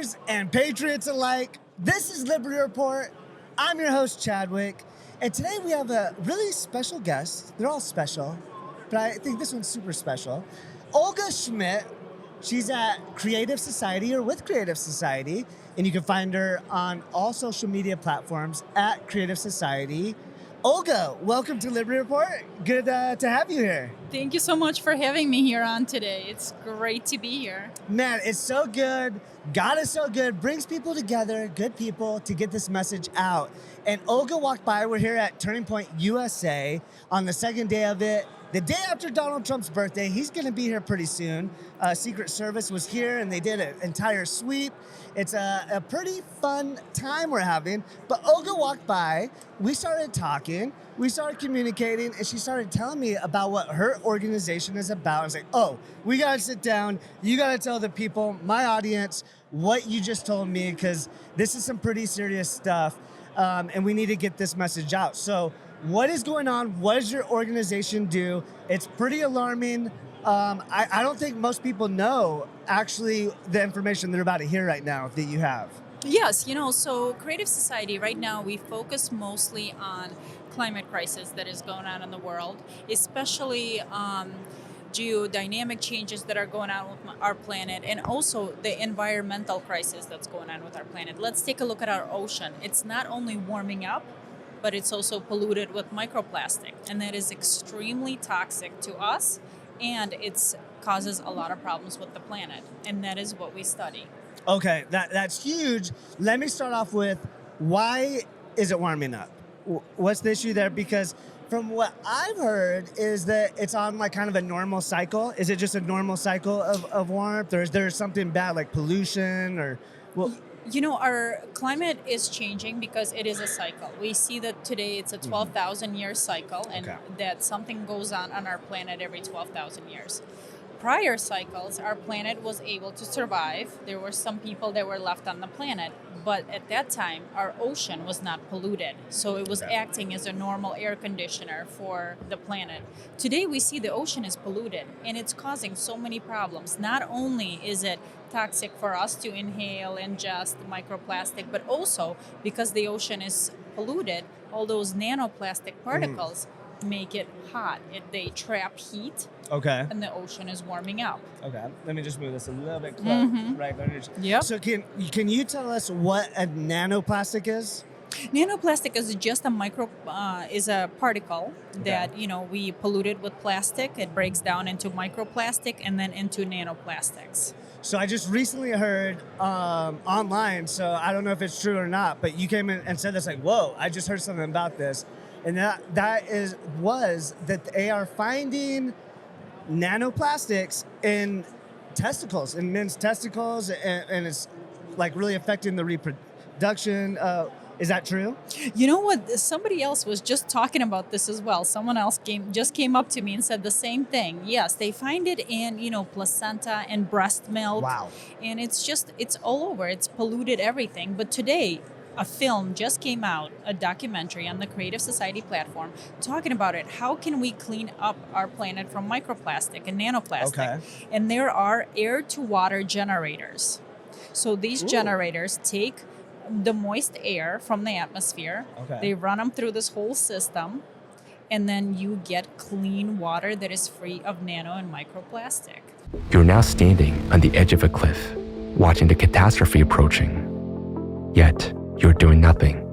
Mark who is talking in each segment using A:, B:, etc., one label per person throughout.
A: slaves and patriots alike. This is Liberty Report. I'm your host, Chadwick. And today we have a really special guest. They're all special, but I think this one's super special. Olga Schmidt. She's at Creative Society or with Creative Society, and you can find her on all social media platforms at Creative Society. Olga, welcome to Liberty Report. Good to have you here.
B: Thank you so much for having me here on today. It's great to be here.
A: Man, it's so good. God is so good. Brings people together, good people, to get this message out. And Olga walked by. We're here at Turning Point USA on the second day of it. The day after Donald Trump's birthday. He's going to be here pretty soon. Secret Service was here, and they did an entire sweep. It's a pretty fun time we're having. But Olga walked by. We started talking. We started communicating, and she started telling me about what her organization is about. I was like, oh, we got to sit down. You got to tell the people, my audience, what you just told me, because this is some pretty serious stuff, and we need to get this message out. So what is going on? What does your organization do? It's pretty alarming. I don't think most people know actually the information they're about to hear right now that you have.
B: Yes, so Creative Society, right now we focus mostly on climate crisis that is going on in the world, especially geodynamic changes that are going on with our planet, and also the environmental crisis that's going on with our planet. Let's take a look at our ocean. It's not only warming up, but it's also polluted with microplastic, and that is extremely toxic to us, and it causes a lot of problems with the planet, and that is what we study.
A: Okay, that's huge. Let me start off with, why is it warming up? What's the issue there? Because from what I've heard is that it's on like kind of a normal cycle. Is it just a normal cycle of warmth, or is there something bad like pollution or well?
B: Our climate is changing because it is a cycle. We see that today it's a 12,000 year cycle, and that something goes on our planet every 12,000 years. Prior cycles, our planet was able to survive. There were some people that were left on the planet, but at that time, our ocean was not polluted. So it was acting as a normal air conditioner for the planet. Today, we see the ocean is polluted, and it's causing so many problems. Not only is it toxic for us to inhale, ingest microplastic, but also because the ocean is polluted, all those nanoplastic particles make it hot. They trap heat.
A: Okay.
B: And the ocean is warming up.
A: Okay. Let me just move this a little bit closer. Right.
B: Yep.
A: So can you tell us what a nanoplastic is?
B: Nanoplastic is just is a particle that we polluted with plastic. It breaks down into microplastic and then into nanoplastics.
A: So I just recently heard online, so I don't know if it's true or not, but you came in and said this, like, whoa, I just heard something about this. And was that they are finding nanoplastics in testicles, in men's testicles, and it's like really affecting the reproduction. Is that true?
B: You know what? Somebody else was just talking about this as well. Someone else came up to me and said the same thing. Yes, they find it in, placenta and breast milk.
A: Wow.
B: And it's all over. It's polluted everything. But today, a film just came out, a documentary on the Creative Society platform, talking about it. How can we clean up our planet from microplastic and nanoplastic?
A: Okay.
B: And there are air-to-water generators. So these generators take the moist air from the atmosphere. Okay. They run them through this whole system, and then you get clean water that is free of nano and microplastic.
C: You're now standing on the edge of a cliff, watching the catastrophe approaching. Yet, you're doing nothing.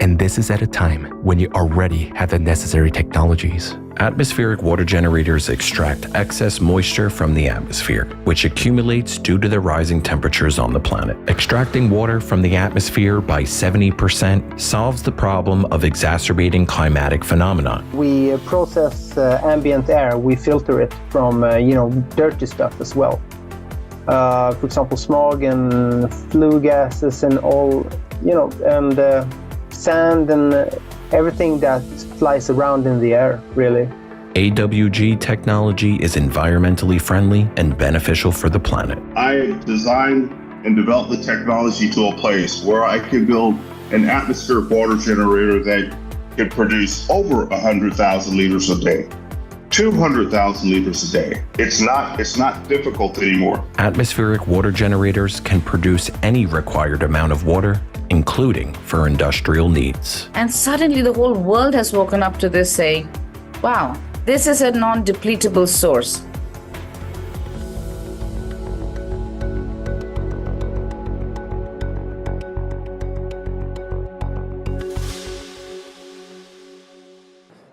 C: And this is at a time when you already have the necessary technologies.
D: Atmospheric water generators extract excess moisture from the atmosphere, which accumulates due to the rising temperatures on the planet. Extracting water from the atmosphere by 70% solves the problem of exacerbating climatic phenomena.
E: We process ambient air. We filter it from, dirty stuff as well. For example, smog and flue gases and all, and sand and everything that flies around in the air, really.
D: AWG technology is environmentally friendly and beneficial for the planet.
F: I designed and developed the technology to a place where I can build an atmospheric water generator that can produce over 100,000 liters a day. 200,000 liters a day. It's not difficult anymore.
D: Atmospheric water generators can produce any required amount of water, including for industrial needs.
G: And suddenly the whole world has woken up to this, saying, wow, this is a non-depletable source.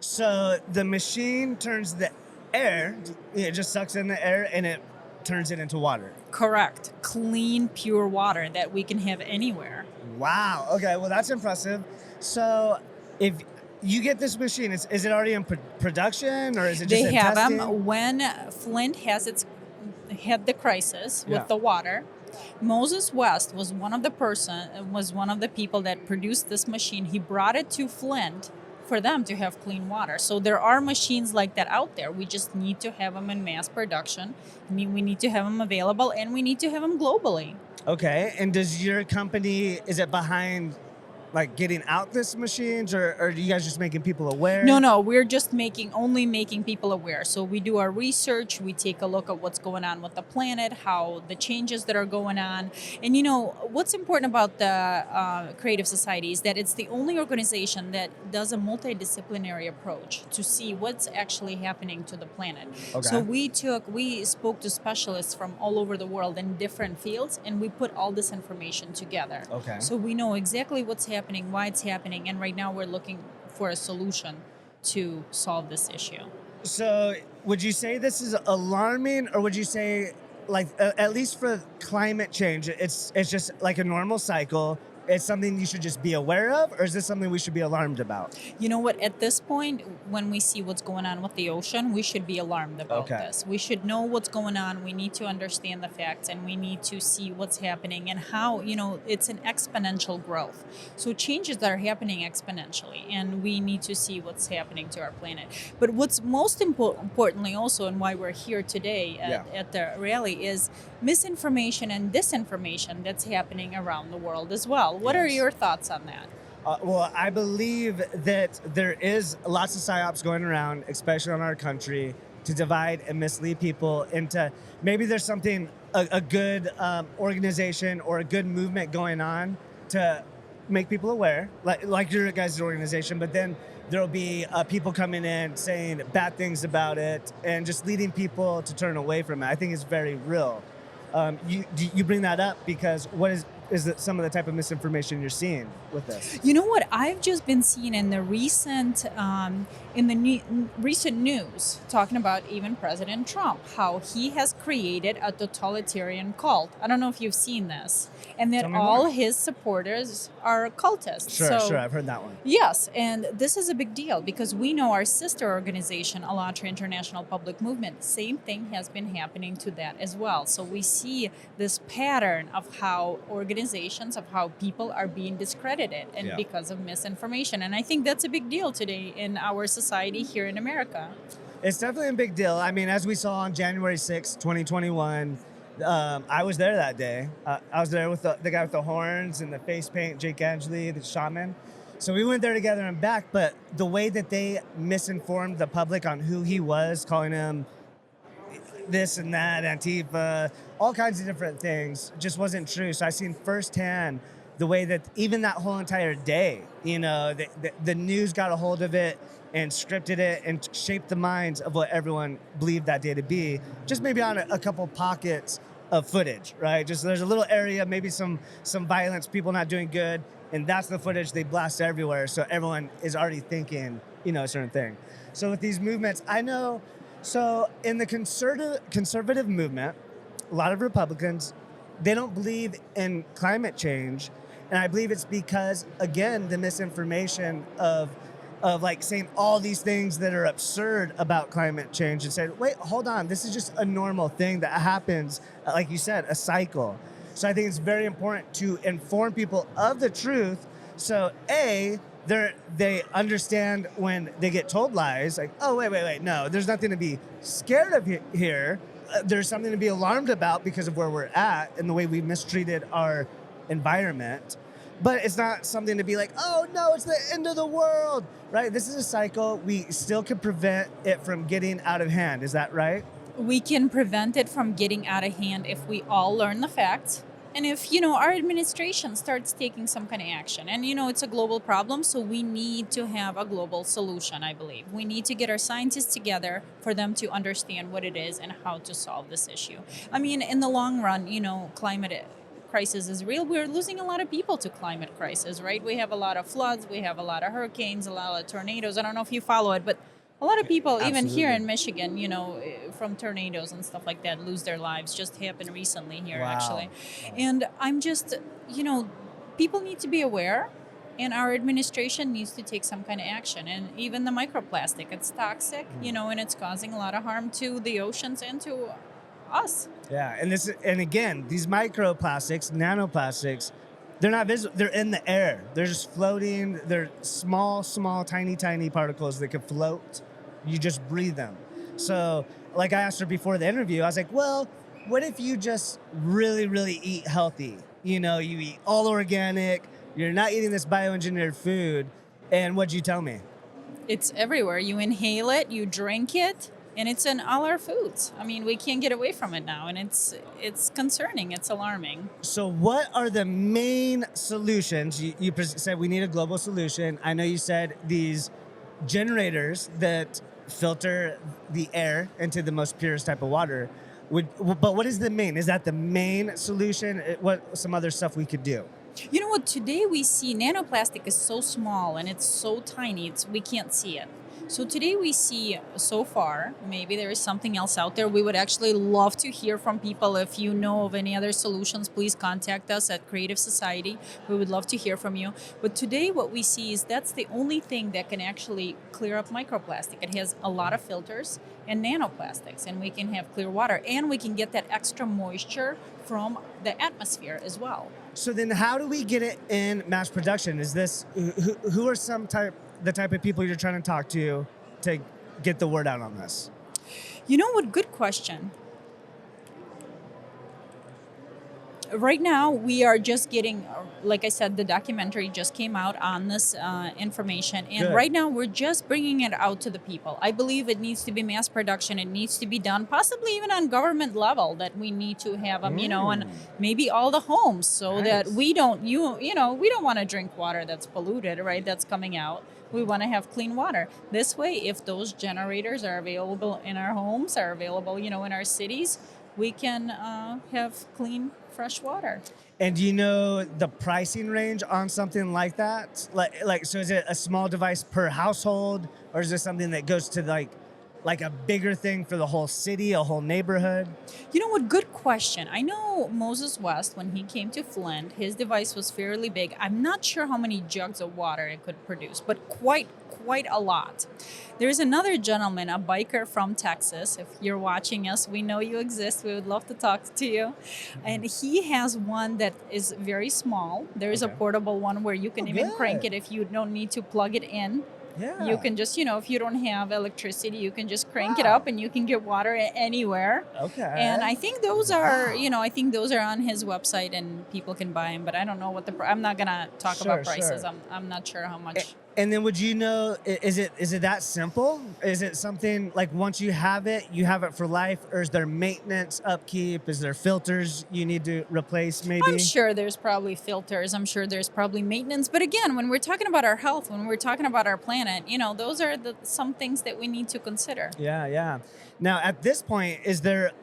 A: So the machine turns the air, it just sucks in the air and it turns it into water.
B: Correct. Clean, pure water that we can have anywhere.
A: Wow. Okay. Well, that's impressive. So if you get this machine, is it already in production or is it just
B: They
A: in
B: have
A: testing?
B: them when Flint had the crisis with
A: Yeah.
B: the water. Moses West was one of the people that produced this machine. He brought it to Flint for them to have clean water. So there are machines like that out there. We just need to have them in mass production. I mean, we need to have them available and we need to have them globally.
A: Okay. And does your company, is it behind like getting out this machines or are you guys just making people aware?
B: No, we're just only making people aware. So we do our research, we take a look at what's going on with the planet, how the changes that are going on. And what's important about the Creative Society is that it's the only organization that does a multidisciplinary approach to see what's actually happening to the planet.
A: Okay.
B: So we spoke to specialists from all over the world in different fields and we put all this information together.
A: Okay.
B: So we know exactly what's happening, why it's happening, and right now we're looking for a solution to solve this issue.
A: So would you say this is alarming or would you say like at least for climate change, it's just like a normal cycle? It's something you should just be aware of, or is this something we should be alarmed about?
B: You know what? At this point, when we see what's going on with the ocean, we should be alarmed about this. We should know what's going on. We need to understand the facts, and we need to see what's happening and how, it's an exponential growth. So changes that are happening exponentially, and we need to see what's happening to our planet. But what's most importantly also, and why we're here today at the rally, is misinformation and disinformation that's happening around the world as well. What are your thoughts on that?
A: Well, I believe that there is lots of psyops going around, especially on our country, to divide and mislead people into maybe there's something, a good organization or a good movement going on to make people aware, like your guys' organization, but then there'll be people coming in saying bad things about it and just leading people to turn away from it. I think it's very real. You bring that up because what is it some of the type of misinformation you're seeing with this?
B: You know what? I've just been seeing in the recent recent news talking about even President Trump, how he has created a totalitarian cult. I don't know if you've seen this, and that all his supporters are cultists.
A: Sure, I've heard that one.
B: Yes, and this is a big deal because we know our sister organization, Alatra International Public Movement, same thing has been happening to that as well. So we see this pattern of how how people are being discredited and because of misinformation. And I think that's a big deal today in our society here in America.
A: It's definitely a big deal. I mean, as we saw on January 6th, 2021, I was there that day. I was there with the guy with the horns and the face paint, Jake Angeli, the shaman. So we went there together and back, but the way that they misinformed the public on who he was, calling him this and that, Antifa, all kinds of different things, just wasn't true. So I seen firsthand the way that even that whole entire day, the news got a hold of it and scripted it and shaped the minds of what everyone believed that day to be, just maybe on a couple pockets of footage, right? Just there's a little area, maybe some violence, people not doing good, and that's the footage they blast everywhere. So everyone is already thinking, a certain thing. So with these movements, I know. So in the conservative movement, a lot of Republicans, they don't believe in climate change. And I believe it's because, again, the misinformation of like saying all these things that are absurd about climate change and saying, wait, hold on, this is just a normal thing that happens, like you said, a cycle. So I think it's very important to inform people of the truth. So they understand when they get told lies, like, oh, wait, no, there's nothing to be scared of here. There's something to be alarmed about because of where we're at and the way we mistreated our environment. but it's not something to be like, oh no, it's the end of the world, right? This is a cycle. We still can prevent it from getting out of hand. Is that right?
B: We can prevent it from getting out of hand if we all learn the facts. And if, our administration starts taking some kind of action. And, it's a global problem, so we need to have a global solution, I believe. We need to get our scientists together for them to understand what it is and how to solve this issue. I mean, in the long run, climate crisis is real. We're losing a lot of people to climate crisis, right? We have a lot of floods, we have a lot of hurricanes, a lot of tornadoes. I don't know if you follow it, but a lot of people, even here in Michigan, from tornadoes and stuff like that, lose their lives. Just happened recently here, actually. And I'm just, people need to be aware, and our administration needs to take some kind of action. And even the microplastic, it's toxic, and it's causing a lot of harm to the oceans and to us.
A: Yeah, and again, these microplastics, nanoplastics, they're not visible. They're in the air. They're just floating. They're small, tiny particles that can float. You just breathe them. So, like I asked her before the interview, I was like, well, what if you just really, really eat healthy? You eat all organic. You're not eating this bioengineered food. And what'd you tell me?
B: It's everywhere. You inhale it, you drink it, and it's in all our foods. I mean, we can't get away from it now, and it's concerning. It's alarming.
A: So what are the main solutions? You said we need a global solution. I know you said these generators that filter the air into the most purest type of water. But what is the main? Is that the main solution? What some other stuff we could do?
B: You know what? Today we see nanoplastic is so small and it's so tiny, we can't see it. So today we see, so far, maybe there is something else out there. We would actually love to hear from people. If you know of any other solutions, please contact us at Creative Society. We would love to hear from you. But today what we see is that's the only thing that can actually clear up microplastic. It has a lot of filters and nanoplastics, and we can have clear water, and we can get that extra moisture from the atmosphere as well.
A: So then how do we get it in mass production? Is this, who are the type of people you're trying to talk to get the word out on this?
B: You know what? Good question. Right now, we are just getting, like I said, the documentary just came out on this information. And
A: Good.
B: Right now, we're just bringing it out to the people. I believe it needs to be mass production. It needs to be done possibly even on government level, that we need to have them, and maybe all the homes, so that we don't, we don't want to drink water that's polluted, right? That's coming out. We want to have clean water. This way, if those generators are available in our homes, are available, in our cities, we can have clean, fresh water.
A: And do you know the pricing range on something like that? Like, so is it a small device per household, or is this something that goes to like a bigger thing for the whole city, a whole neighborhood?
B: You know what? Good question. I know Moses West, when he came to Flint, his device was fairly big. I'm not sure how many jugs of water it could produce, but quite a lot. There's another gentleman, a biker from Texas. If you're watching us, we know you exist. We would love to talk to you. And he has one that is very small. There's a portable one where you can even crank it if you don't need to plug it in.
A: Yeah.
B: You can just, if you don't have electricity, you can just crank it up and you can get water anywhere.
A: Okay.
B: And I think those are, those are on his website and people can buy them, but I don't know what I'm not going to talk about prices.
A: Sure.
B: I'm not sure how much.
A: And then would you know, is it that simple? Is it something like once you have it for life, or is there maintenance, upkeep? Is there filters you need to replace maybe?
B: I'm sure there's probably filters. I'm sure there's probably maintenance. But again, when we're talking about our health, when we're talking about our planet, those are some things that we need to consider.
A: Yeah. Now, at this point, is there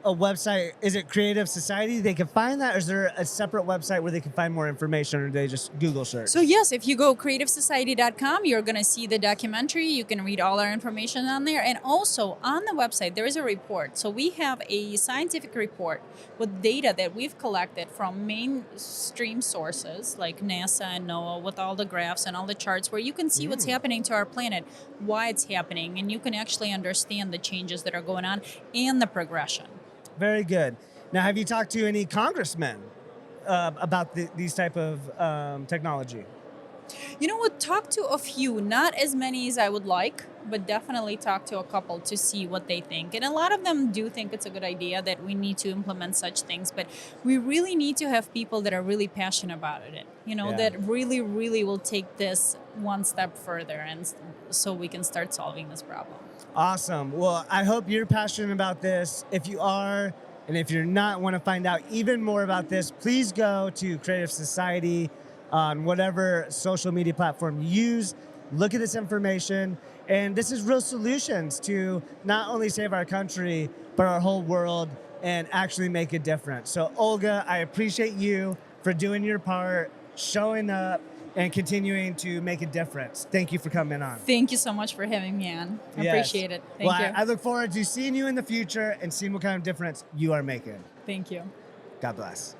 A: a website? Is it Creative Society? They can find that, or is there a separate website where they can find more information, or they just Google search?
B: So yes, if you go creativesociety.com, you're going to see the documentary. You can read all our information on there. And also on the website, there is a report. So we have a scientific report with data that we've collected from mainstream sources like NASA and NOAA, with all the graphs and all the charts, where you can see what's happening to our planet, why it's happening, and you can actually understand the changes that are going on and the progression.
A: Very good. Now, have you talked to any congressmen about these type of technology?
B: You know what? Talk to a few, not as many as I would like, but definitely talk to a couple to see what they think. And a lot of them do think it's a good idea that we need to implement such things, but we really need to have people that are really passionate about it, that really, really will take this one step further, and so we can start solving this problem.
A: Awesome. Well, I hope you're passionate about this. If you are, and if you're not, want to find out even more about this, please go to Creative Society on whatever social media platform you use. Look at this information. And this is real solutions to not only save our country, but our whole world, and actually make a difference. So Olga, I appreciate you for doing your part, showing up, and continuing to make a difference. Thank you for coming on.
B: Thank you so much for having me on. I appreciate it. Thank you.
A: I look forward to seeing you in the future and seeing what kind of difference you are making.
B: Thank you.
A: God bless.